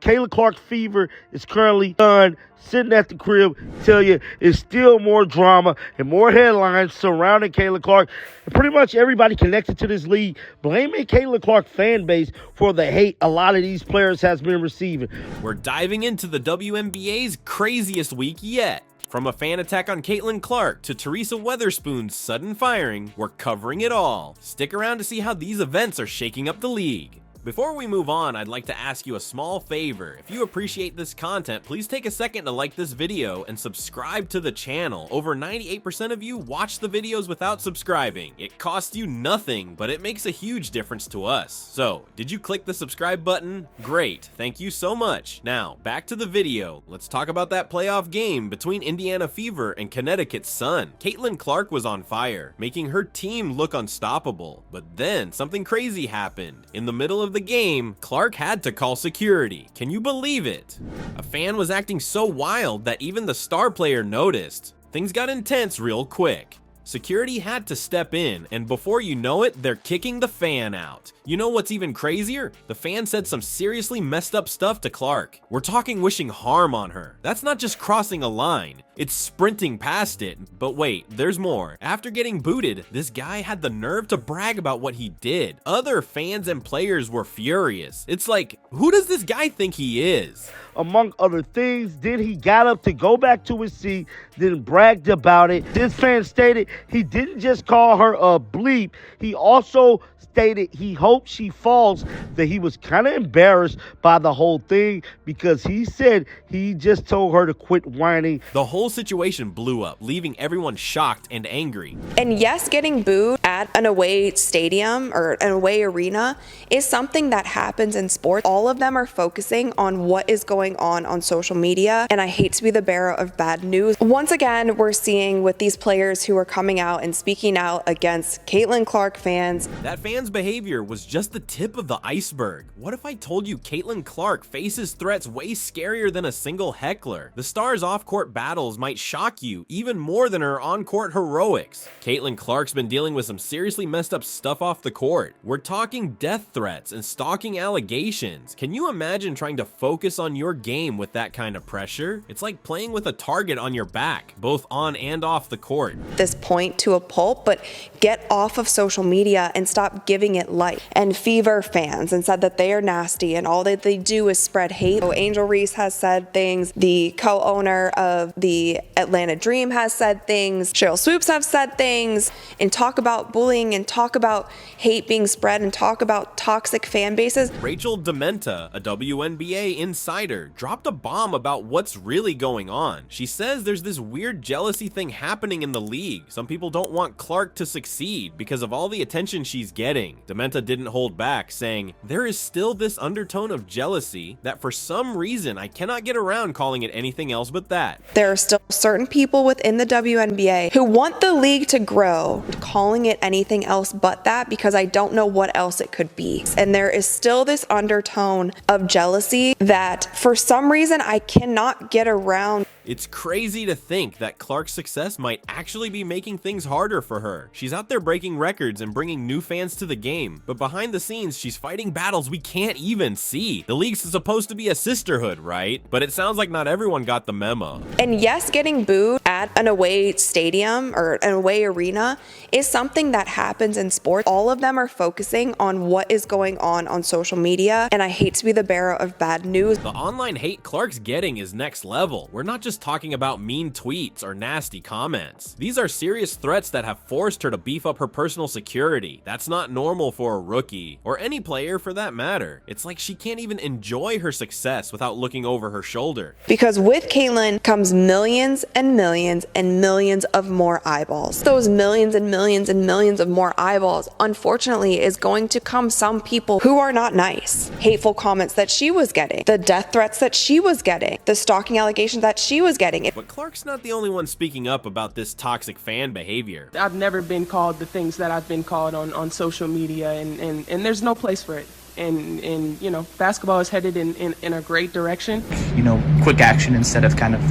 Kayla Clark fever is currently done, sitting at the crib. Tell you, it's still more drama and more headlines surrounding Kayla Clark. And pretty much everybody connected to this league blaming Kayla Clark fan base for the hate a lot of these players has been receiving. We're diving into the WNBA's craziest week yet. From a fan attack on Caitlin Clark to Teresa Weatherspoon's sudden firing, we're covering it all. Stick around to see how these events are shaking up the league. Before we move on, I'd like to ask you a small favor. If you appreciate this content, please take a second to like this video and subscribe to the channel. Over 98% of you watch the videos without subscribing. It costs you nothing, but it makes a huge difference to us. So, did you click the subscribe button? Great, thank you so much. Now, back to the video. Let's talk about that playoff game between Indiana Fever and Connecticut Sun. Caitlin Clark was on fire, making her team look unstoppable. But then, something crazy happened. In the middle of the game, Clark had to call security. Can you believe it? A fan was acting so wild that even the star player noticed. Things got intense real quick. Security had to step in, and before you know it, they're kicking the fan out. You know what's even crazier? The fan said some seriously messed up stuff to Clark. We're talking wishing harm on her. That's not just crossing a line, it's sprinting past it. But wait, there's more. After getting booted, this guy had the nerve to brag about what he did. Other fans and players were furious. It's like, who does this guy think he is? Among other things, then he got up to go back to his seat, then bragged about it. This fan stated he didn't just call her a bleep, he also stated he hoped she falls, that he was kind of embarrassed by the whole thing because he said he just told her to quit whining. The whole situation blew up, leaving everyone shocked and angry. And yes, getting booed at an away stadium or an away arena is something that happens in sports. All of them are focusing on what is going on social media, and I hate to be the bearer of bad news. Once again, we're seeing with these players who are coming out and speaking out against Caitlin Clark fans. That fan's behavior was just the tip of the iceberg. What if I told you Caitlin Clark faces threats way scarier than a single heckler? The star's off-court battles might shock you even more than her on-court heroics. Caitlin Clark's been dealing with some seriously messed up stuff off the court. We're talking death threats and stalking allegations. Can you imagine trying to focus on your game with that kind of pressure? It's like playing with a target on your back, both on and off the court. This point to a pulp, but get off of social media and stop giving it life. And Fever fans and said that they are nasty and all that they do is spread hate. So Angel Reese has said things. The co-owner of the Atlanta Dream has said things. Cheryl Swoops have said things, and talk about bullying and talk about hate being spread and talk about toxic fan bases. Rachel Dementa, a WNBA insider, dropped a bomb about what's really going on. She says there's this weird jealousy thing happening in the league. Some people don't want Clark to succeed because of all the attention she's getting. Dementa didn't hold back, saying, "There is still this undertone of jealousy that for some reason I cannot get around calling it anything else but that." There are still certain people within the WNBA who want the league to grow, calling it anything else but that because I don't know what else it could be. And there is still this undertone of jealousy that for some reason I cannot get around. It's crazy to think that Clark's success might actually be making things harder for her. She's out there breaking records and bringing new fans to the game, but behind the scenes, she's fighting battles we can't even see. The league's supposed to be a sisterhood, right? But it sounds like not everyone got the memo. And yes, getting booed at an away stadium or an away arena is something that happens in sports. All of them are focusing on what is going on social media, and I hate to be the bearer of bad news. The online hate Clark's getting is next level. We're not just talking about mean tweets or nasty comments. These are serious threats that have forced her to beef up her personal security. That's not normal for a rookie, or any player for that matter. It's like she can't even enjoy her success without looking over her shoulder. Because with Caitlin comes millions and millions and millions of more eyeballs. Those millions and millions and millions of more eyeballs, unfortunately, is going to come some people who are not nice. Hateful comments that she was getting, the death threats that she was getting, the stalking allegations that she was getting. But Clark's not the only one speaking up about this toxic fan behavior. I've never been called the things that I've been called on social media, and there's no place for it. And you know, basketball is headed in a great direction. You know, quick action instead of kind of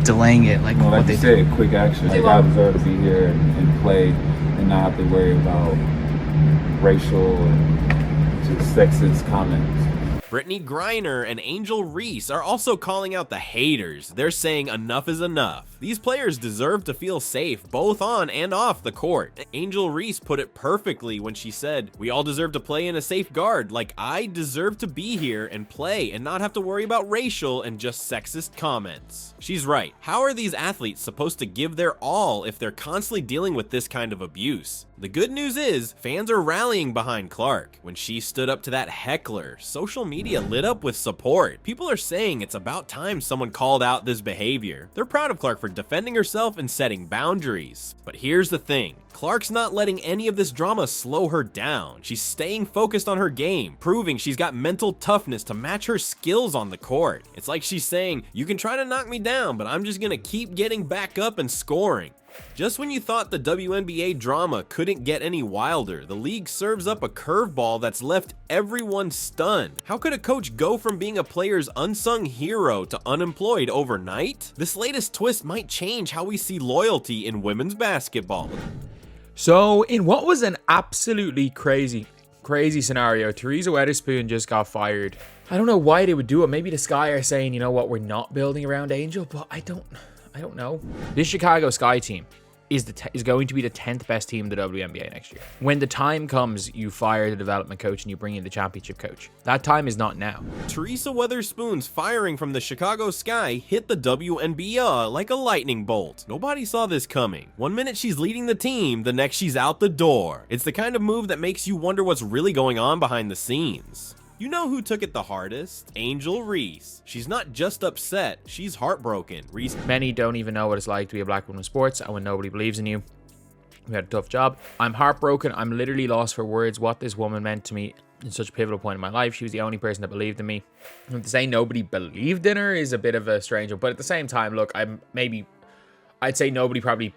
delaying it like what they said, quick action. Like, I deserve to be here and play and not have to worry about racial and just sexist comments. Brittany Griner and Angel Reese are also calling out the haters. They're saying enough is enough. These players deserve to feel safe both on and off the court. Angel Reese put it perfectly when she said, "We all deserve to play in a safe guard. Like, I deserve to be here and play and not have to worry about racial and just sexist comments." She's right. How are these athletes supposed to give their all if they're constantly dealing with this kind of abuse? The good news is, fans are rallying behind Clark. When she stood up to that heckler, social media lit up with support. People are saying it's about time someone called out this behavior. They're proud of Clark for defending herself and setting boundaries. But here's the thing. Clark's not letting any of this drama slow her down. She's staying focused on her game, proving she's got mental toughness to match her skills on the court. It's like she's saying, "You can try to knock me down, but I'm just gonna keep getting back up and scoring." Just when you thought the WNBA drama couldn't get any wilder, the league serves up a curveball that's left everyone stunned. How could a coach go from being a player's unsung hero to unemployed overnight? This latest twist might change how we see loyalty in women's basketball. So, in what was an absolutely crazy scenario, Teresa Weatherspoon just got fired. I don't know why they would do it. Maybe the Sky are saying, you know what, we're not building around Angel, but I don't know. This Chicago Sky team is going to be the 10th best team in the WNBA next year. When the time comes, you fire the development coach and you bring in the championship coach. That time is not now. Teresa Weatherspoon's firing from the Chicago Sky hit the WNBA like a lightning bolt. Nobody saw this coming. One minute she's leading the team, the next she's out the door. It's the kind of move that makes you wonder what's really going on behind the scenes. You know who took it the hardest? Angel Reese. She's not just upset, she's heartbroken. Reese. Many don't even know what it's like to be a black woman in sports, and when nobody believes in you, you had a tough job. I'm heartbroken. I'm literally lost for words what this woman meant to me in such a pivotal point in my life. She was the only person that believed in me. And to say nobody believed in her is a bit of a strange one, but at the same time, look, I'd say nobody probably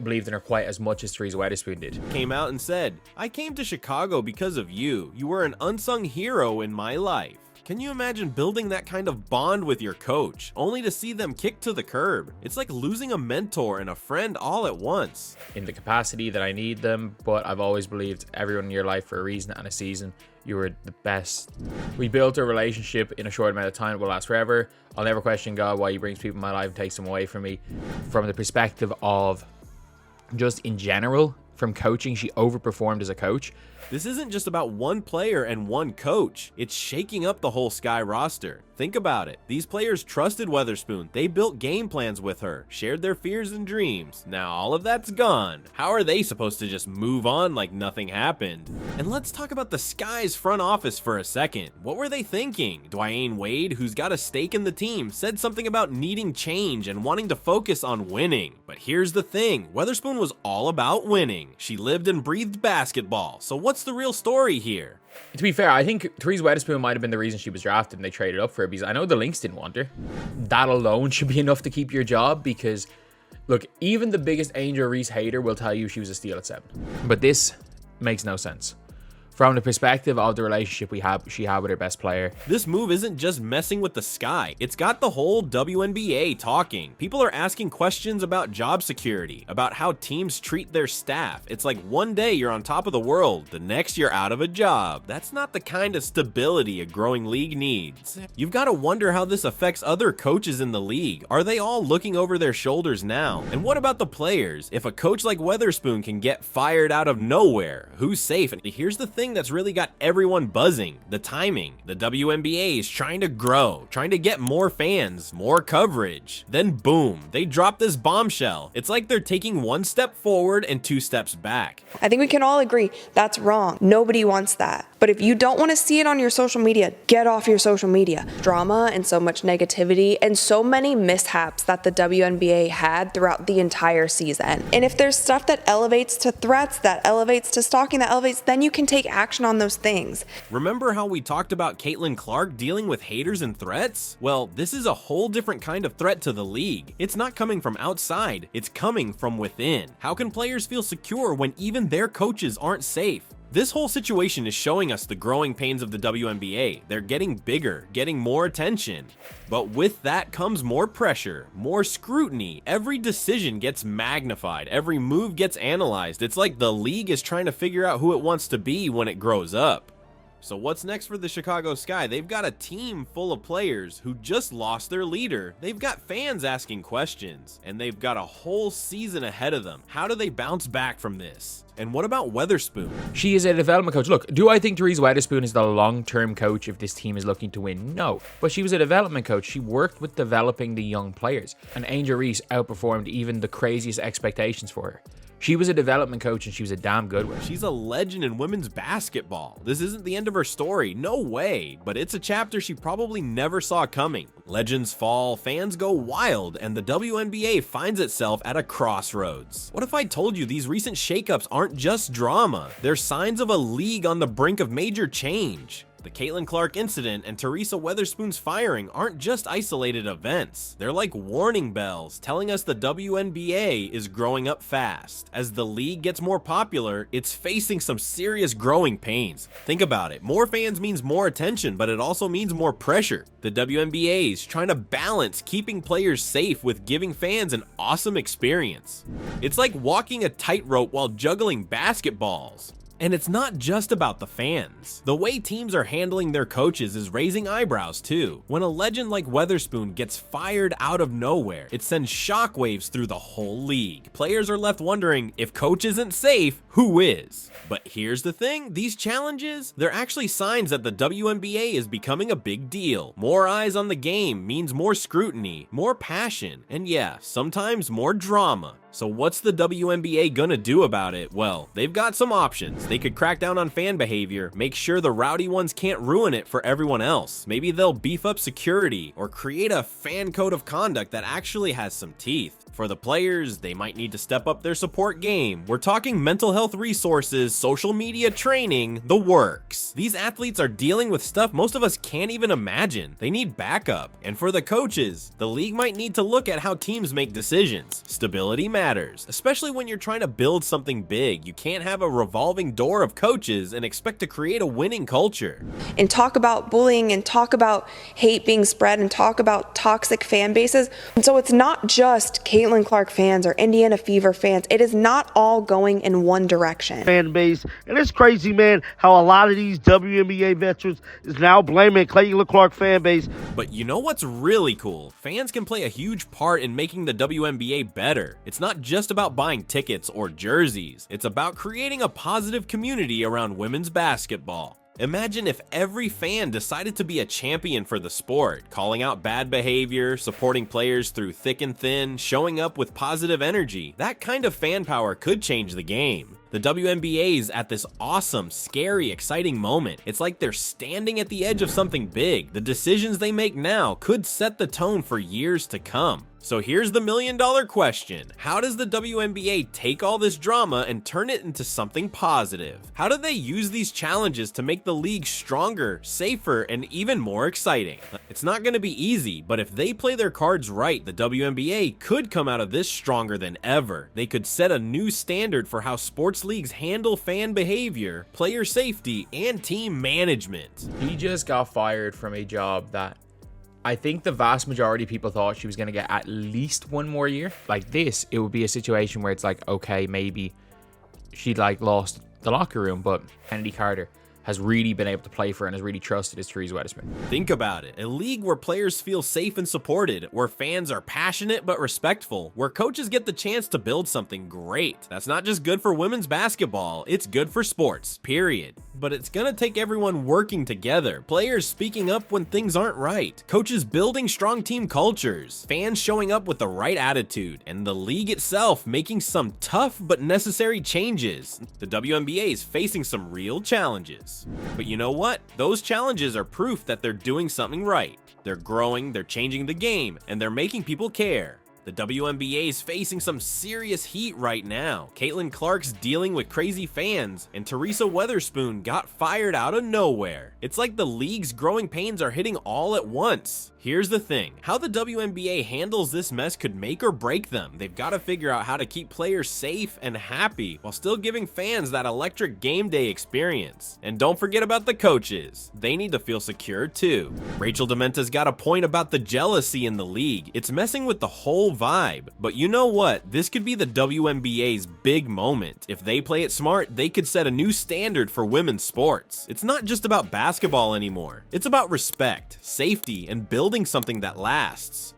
believed in her quite as much as Teresa Weatherspoon did. Came out and said, "I came to Chicago because of you. You were an unsung hero in my life." Can you imagine building that kind of bond with your coach, only to see them kicked to the curb? It's like losing a mentor and a friend all at once. In the capacity that I need them, but I've always believed everyone in your life for a reason and a season. You were the best. We built a relationship in a short amount of time that will last forever. I'll never question God why he brings people in my life and takes them away from me. From the perspective of just in general, from coaching, she overperformed as a coach. This isn't just about one player and one coach. It's shaking up the whole Sky roster. Think about it. These players trusted Weatherspoon. They built game plans with her, shared their fears and dreams. Now all of that's gone. How are they supposed to just move on like nothing happened? And let's talk about the Sky's front office for a second. What were they thinking? Dwyane Wade, who's got a stake in the team, said something about needing change and wanting to focus on winning. But here's the thing. Weatherspoon was all about winning. She lived and breathed basketball. So what's the real story here? To be fair, I think Teresa Weatherspoon might have been the reason she was drafted and they traded up for her, because I know the Lynx didn't want her. That alone should be enough to keep your job, because look, even the biggest Angel Reese hater will tell you she was a steal at 7. But this makes no sense. From the perspective of the relationship she had with her best player. This move isn't just messing with the Sky. It's got the whole WNBA talking. People are asking questions about job security, about how teams treat their staff. It's like one day you're on top of the world, the next you're out of a job. That's not the kind of stability a growing league needs. You've got to wonder how this affects other coaches in the league. Are they all looking over their shoulders now? And what about the players? If a coach like Weatherspoon can get fired out of nowhere, who's safe? And here's the thing that's really got everyone buzzing: the timing. The WNBA is trying to grow, trying to get more fans, more coverage. Then boom, they drop this bombshell. It's like they're taking one step forward and 2 steps back. I think we can all agree that's wrong. Nobody wants that. But if you don't want to see it on your social media, get off your social media. Drama and so much negativity and so many mishaps that the WNBA had throughout the entire season. And if there's stuff that elevates to threats, that elevates to stalking, that elevates, then you can take action on those things. Remember how we talked about Caitlin Clark dealing with haters and threats? Well, this is a whole different kind of threat to the league. It's not coming from outside, it's coming from within. How can players feel secure when even their coaches aren't safe? This whole situation is showing us the growing pains of the WNBA. They're getting bigger, getting more attention. But with that comes more pressure, more scrutiny. Every decision gets magnified, every move gets analyzed. It's like the league is trying to figure out who it wants to be when it grows up. So what's next for the Chicago Sky? They've got a team full of players who just lost their leader. They've got fans asking questions, and they've got a whole season ahead of them. How do they bounce back from this? And what about Weatherspoon? She is a development coach. Look, do I think Teresa Weatherspoon is the long-term coach if this team is looking to win? No. But she was a development coach. She worked with developing the young players. And Angel Reese outperformed even the craziest expectations for her. She was a development coach and she was a damn good one. She's a legend in women's basketball. This isn't the end of her story, no way, but it's a chapter she probably never saw coming. Legends fall, fans go wild, and the WNBA finds itself at a crossroads. What if I told you these recent shakeups aren't just drama? They're signs of a league on the brink of major change. The Caitlin Clark incident and Teresa Weatherspoon's firing aren't just isolated events. They're like warning bells telling us the WNBA is growing up fast. As the league gets more popular, it's facing some serious growing pains. Think about it. More fans means more attention, but it also means more pressure. The WNBA is trying to balance keeping players safe with giving fans an awesome experience. It's like walking a tightrope while juggling basketballs. And it's not just about the fans. The way teams are handling their coaches is raising eyebrows too. When a legend like Weatherspoon gets fired out of nowhere, it sends shockwaves through the whole league. Players are left wondering, if coach isn't safe, who is? But here's the thing, these challenges, they're actually signs that the WNBA is becoming a big deal. More eyes on the game means more scrutiny, more passion, and yeah, sometimes more drama. So what's the WNBA gonna do about it? Well, they've got some options. They could crack down on fan behavior, make sure the rowdy ones can't ruin it for everyone else. Maybe they'll beef up security or create a fan code of conduct that actually has some teeth. For the players, they might need to step up their support game. We're talking mental health resources, social media training, the works. These athletes are dealing with stuff most of us can't even imagine. They need backup. And for the coaches, the league might need to look at how teams make decisions. Stability matters, especially when you're trying to build something big. You can't have a revolving door of coaches and expect to create a winning culture. And talk about bullying and talk about hate being spread and talk about toxic fan bases. And so it's not just Caitlin Clark fans or Indiana Fever fans. It is not all going in one direction. Fan base. And it's crazy, man, how a lot of these WNBA veterans is now blaming Caitlin Clark fan base. But you know what's really cool? Fans can play a huge part in making the WNBA better. It's not just about buying tickets or jerseys. It's about creating a positive community around women's basketball. Imagine if every fan decided to be a champion for the sport, calling out bad behavior, supporting players through thick and thin, showing up with positive energy. That kind of fan power could change the game. The WNBA is at this awesome, scary, exciting moment. It's like they're standing at the edge of something big. The decisions they make now could set the tone for years to come. So here's the million-dollar question. How does the WNBA take all this drama and turn it into something positive? How do they use these challenges to make the league stronger, safer, and even more exciting? It's not going to be easy, but if they play their cards right, the WNBA could come out of this stronger than ever. They could set a new standard for how sports leagues handle fan behavior, player safety, and team management. He just got fired from a job that I think the vast majority of people thought she was going to get at least one more year. Like this, it would be a situation where it's like, okay, maybe she'd like lost the locker room, but Kennedy Carter has really been able to play for and has really trusted his Teresa Weatherspoon. Think about it. A league where players feel safe and supported, where fans are passionate but respectful, where coaches get the chance to build something great. That's not just good for women's basketball, it's good for sports, period. But it's gonna take everyone working together, players speaking up when things aren't right, coaches building strong team cultures, fans showing up with the right attitude, and the league itself making some tough but necessary changes. The WNBA is facing some real challenges. But you know what? Those challenges are proof that they're doing something right. They're growing, they're changing the game, and they're making people care. The WNBA is facing some serious heat right now. Caitlin Clark's dealing with crazy fans, and Teresa Weatherspoon got fired out of nowhere. It's like the league's growing pains are hitting all at once. Here's the thing, how the WNBA handles this mess could make or break them. They've got to figure out how to keep players safe and happy while still giving fans that electric game day experience. And don't forget about the coaches. They need to feel secure too. Rachel Dementa's got a point about the jealousy in the league. It's messing with the whole vibe. But you know what? This could be the WNBA's big moment. If they play it smart, they could set a new standard for women's sports. It's not just about basketball anymore. It's about respect, safety, and building something that lasts.